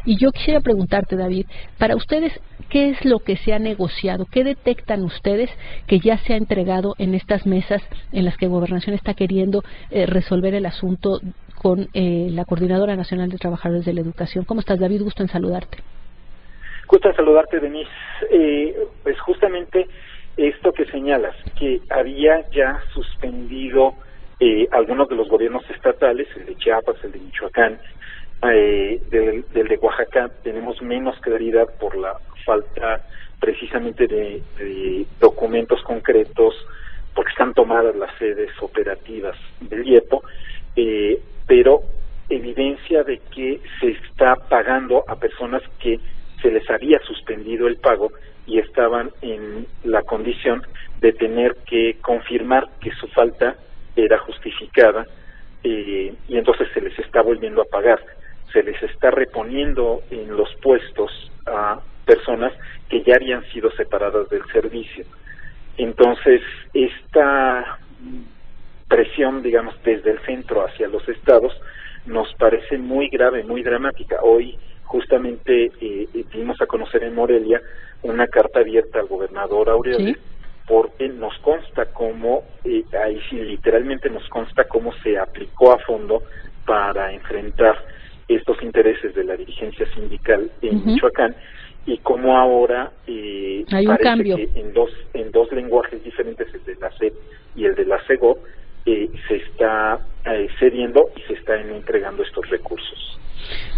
Y yo quisiera preguntarte, David, para ustedes, ¿qué es lo que se ha negociado? ¿Qué detectan ustedes que ya se ha entregado en estas mesas en las que Gobernación está queriendo resolver el asunto con la Coordinadora Nacional de Trabajadores de la Educación? ¿Cómo estás, David? Gusto en saludarte. Gusto en saludarte, Denise. Pues justamente esto que señalas, que había ya suspendido algunos de los gobiernos estatales, el de Chiapas, el de Michoacán, del de Oaxaca, tenemos menos claridad por la falta precisamente de documentos concretos, porque están tomadas las sedes operativas del IEPO, pero evidencia de que se está pagando a personas que se les había suspendido el pago y estaban en la condición de tener que confirmar que su falta era justificada, y entonces se les está volviendo a pagar, se les está reponiendo en los puestos a personas que ya habían sido separadas del servicio. Entonces, esta presión, digamos, desde el centro hacia los estados, nos parece muy grave, muy dramática. Hoy, justamente, dimos a conocer en Morelia una carta abierta al gobernador Aureoles, ¿sí?, porque nos consta cómo, ahí sí literalmente nos consta cómo se aplicó a fondo para enfrentar estos intereses de la dirigencia sindical en Michoacán, y cómo ahora hay un cambio que en dos lenguajes diferentes, el de la SEP y el de la CEGO, se está cediendo y se están entregando estos recursos.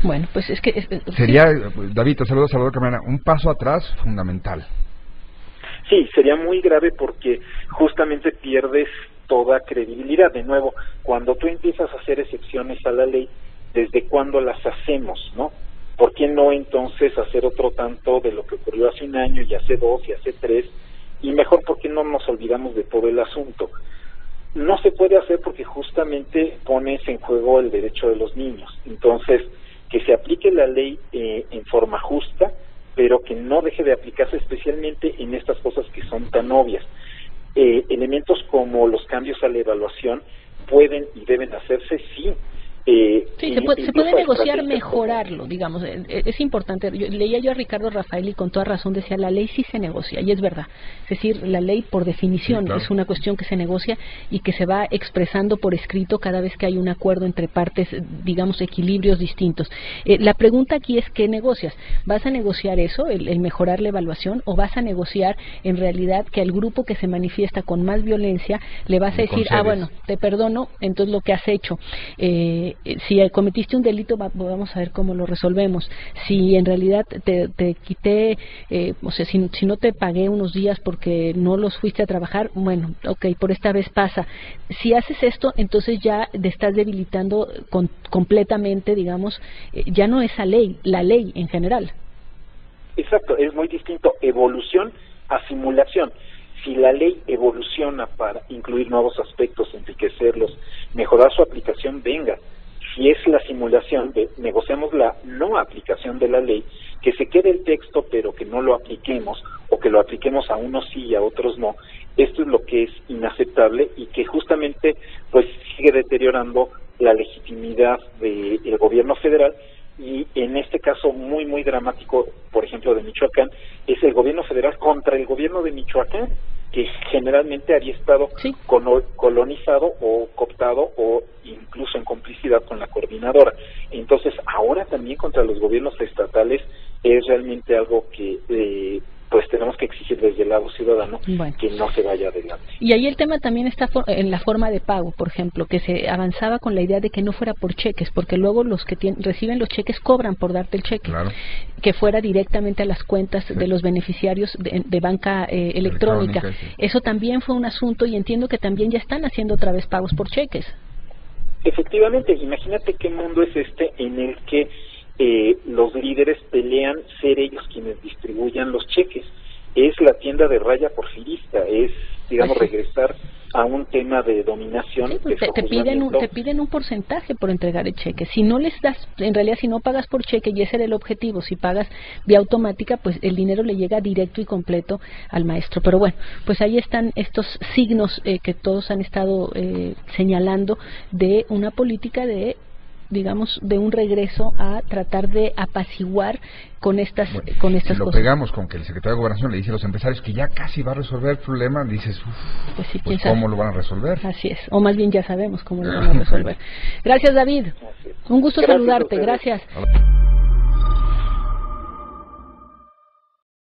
Bueno, pues es que sería, David, te saludo, Salvador Camarena, un paso atrás fundamental. Sí, sería muy grave porque justamente pierdes toda credibilidad. De nuevo, cuando tú empiezas a hacer excepciones a la ley, ¿desde cuándo las hacemos, no? ¿Por qué no entonces hacer otro tanto de lo que ocurrió hace un año y hace 2 y hace 3? Y mejor, ¿por qué no nos olvidamos de todo el asunto? No se puede hacer porque justamente pones en juego el derecho de los niños. Entonces, que se aplique la ley en forma justa, pero que no deje de aplicarse, especialmente en estas cosas que son tan obvias. Elementos como los cambios a la evaluación pueden y deben hacerse, sí. Sí, se puede negociar mejorarlo, digamos, es importante. Leía yo a Ricardo Rafael y con toda razón decía, la ley sí se negocia, y es verdad. Es decir, la ley por definición, sí, claro, es una cuestión que se negocia y que se va expresando por escrito cada vez que hay un acuerdo entre partes, digamos, equilibrios distintos. La pregunta aquí es, ¿qué negocias? ¿Vas a negociar eso, el mejorar la evaluación, o vas a negociar en realidad que al grupo que se manifiesta con más violencia le vas a decir, bueno, te perdono, entonces lo que has hecho, si cometiste un delito, vamos a ver cómo lo resolvemos. Si en realidad te quité, o sea, si no te pagué unos días porque no los fuiste a trabajar, bueno, okay, por esta vez pasa. Si haces esto, entonces ya te estás debilitando completamente, digamos, ya no esa ley, la ley en general. Exacto, es muy distinto evolución a simulación. Si la ley evoluciona para incluir nuevos aspectos, enriquecerlos, mejorar su aplicación, venga. Si es la simulación, negociamos la no aplicación de la ley, que se quede el texto pero que no lo apliquemos, o que lo apliquemos a unos sí y a otros no. Esto es lo que es inaceptable y que justamente pues sigue deteriorando la legitimidad del gobierno federal. Y en este caso muy muy dramático, por ejemplo de Michoacán, es el gobierno federal contra el gobierno de Michoacán, que generalmente había estado sí, colonizado o cooptado o incluso en complicidad con la coordinadora. Entonces ahora también contra los gobiernos estatales es realmente algo que pues tenemos que exigir desde el lado ciudadano, bueno, que no se vaya adelante. Y ahí el tema también está en la forma de pago, por ejemplo, que se avanzaba con la idea de que no fuera por cheques, porque luego los que reciben los cheques cobran por darte el cheque, claro, que fuera directamente a las cuentas sí, de los beneficiarios de banca electrónica. Sí. Eso también fue un asunto, y entiendo que también ya están haciendo otra vez pagos por cheques. Efectivamente, imagínate qué mundo es este en el que los líderes pelean ser ellos quienes distribuyan los cheques. Es la tienda de raya porfirista, es, digamos, regresar a un tema de dominación. Sí, pues te piden un porcentaje por entregar el cheque. Si no les das, en realidad si no pagas por cheque, y ese era el objetivo, si pagas vía automática, pues el dinero le llega directo y completo al maestro. Pero bueno, pues ahí están estos signos que todos han estado señalando de una política de digamos, de un regreso a tratar de apaciguar con estas si lo cosas. pegamos con que el secretario de Gobernación le dice a los empresarios que ya casi va a resolver el problema, dices, pues sí, pues ¿cómo lo van a resolver? Así es, o más bien ya sabemos cómo lo van a resolver. Gracias, David. Un gusto saludarte, gracias.